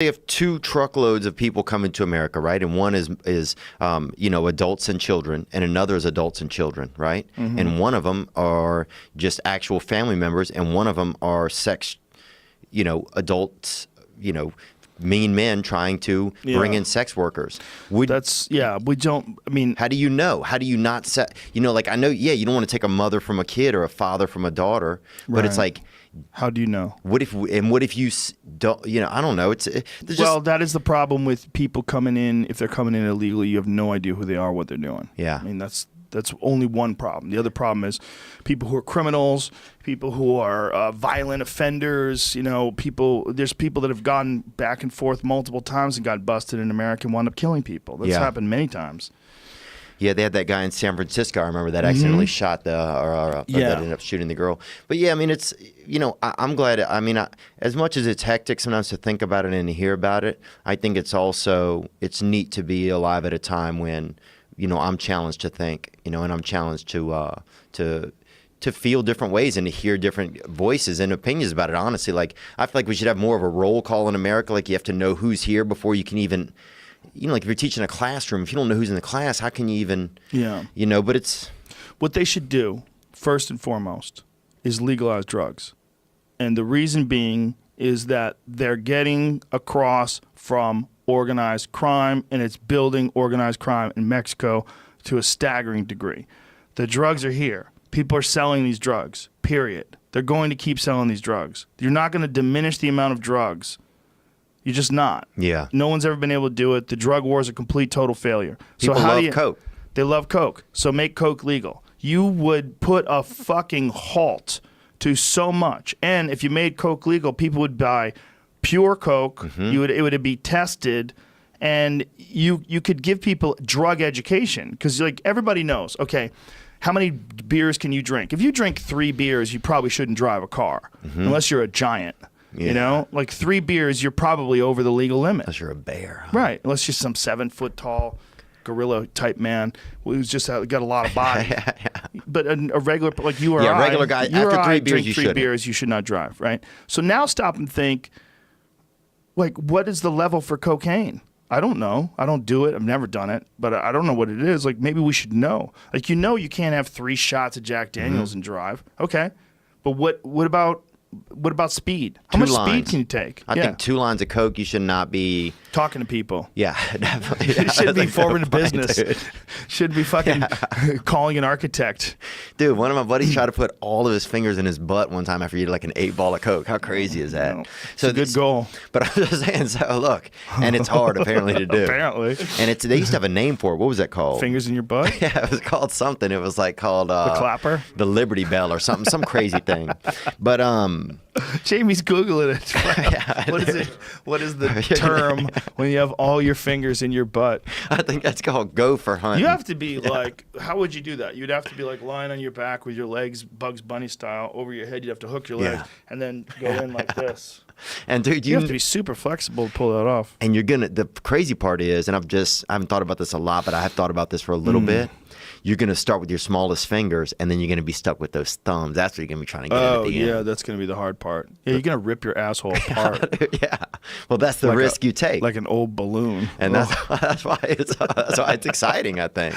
They have 2 truckloads of people coming to America, right? And one is adults and children, and another is adults and children, right? Mm-hmm. And one of them are just actual family members, and one of them are adults, mean men trying to bring in sex workers. We don't, I mean. How do you know? How do you not set, I know, you don't want to take a mother from a kid or a father from a daughter, but it's like. How do you know? What if you don't, I don't know. That is the problem with people coming in. If they're coming in illegally, you have no idea who they are, what they're doing. Yeah. I mean, that's only one problem. The other problem is people who are criminals, people who are violent offenders, there's people that have gone back and forth multiple times and got busted in America and wound up killing people. That's happened many times. Yeah, they had that guy in San Francisco, I remember, that accidentally shot that ended up shooting the girl. But yeah, I mean, it's, I'm glad, as much as it's hectic sometimes to think about it and to hear about it, I think it's neat to be alive at a time when, I'm challenged to think, and I'm challenged to feel different ways and to hear different voices and opinions about it, honestly. Like, I feel like we should have more of a roll call in America. Like, you have to know who's here before you can even... like if you're teaching a classroom, if you don't know who's in the class, how can you even, but it's... What they should do, first and foremost, is legalize drugs. And the reason being is that they're getting across from organized crime, and it's building organized crime in Mexico to a staggering degree. The drugs are here. People are selling these drugs, period. They're going to keep selling these drugs. You're not going to diminish the amount of drugs. You're just not. Yeah. No one's ever been able to do it. The drug war is a complete, total failure. People love Coke. They love Coke. So make Coke legal. You would put a fucking halt to so much. And if you made Coke legal, people would buy pure Coke. Mm-hmm. It would be tested. And you could give people drug education. Because everybody knows, okay, how many beers can you drink? If you drink 3 beers, you probably shouldn't drive a car. Mm-hmm. Unless you're a giant. Yeah. 3 beers, you're probably over the legal limit. Unless you're a bear. Huh? Right. Unless you're some 7-foot tall gorilla type man who's just got a lot of body. Yeah. But a regular, like you or I. Regular guy, after 3 beers, you shouldn't. 3 beers, you should not drive, right? So now stop and think, what is the level for cocaine? I don't know. I don't do it. I've never done it, but I don't know what it is. Maybe we should know. You can't have 3 shots of Jack Daniels and drive. Okay. But what about speed? How much speed can you take? I think 2 lines of Coke, you should not be... Talking to people. Yeah, definitely. You should be forming a business. Dude. Should be fucking calling an architect. Dude, one of my buddies tried to put all of his fingers in his butt one time after he did an 8 ball of Coke. How crazy is that? No. So it's a good goal. But I'm just saying, so look, and it's hard apparently to do. Apparently. And they used to have a name for it. What was that called? Fingers in your butt? Yeah, it was called something. It was called... the clapper? The Liberty Bell or something, some crazy thing. But... Jamie's Googling it. Yeah, what is the term when you have all your fingers in your butt? I think that's called gopher hunting. You have to be how would you do that? You'd have to be lying on your back with your legs Bugs Bunny style over your head. You'd have to hook your legs and then go in like this. And dude, you have to be super flexible to pull that off. And the crazy part is, and I haven't thought about this a lot, but I have thought about this for a little bit. You're going to start with your smallest fingers, and then you're going to be stuck with those thumbs. That's what you're going to be trying to get in at the end. Yeah, that's going to be the hard part. Yeah, you're going to rip your asshole apart. Yeah. Well, that's the risk you take. Like an old balloon. And that's why it's exciting, I think.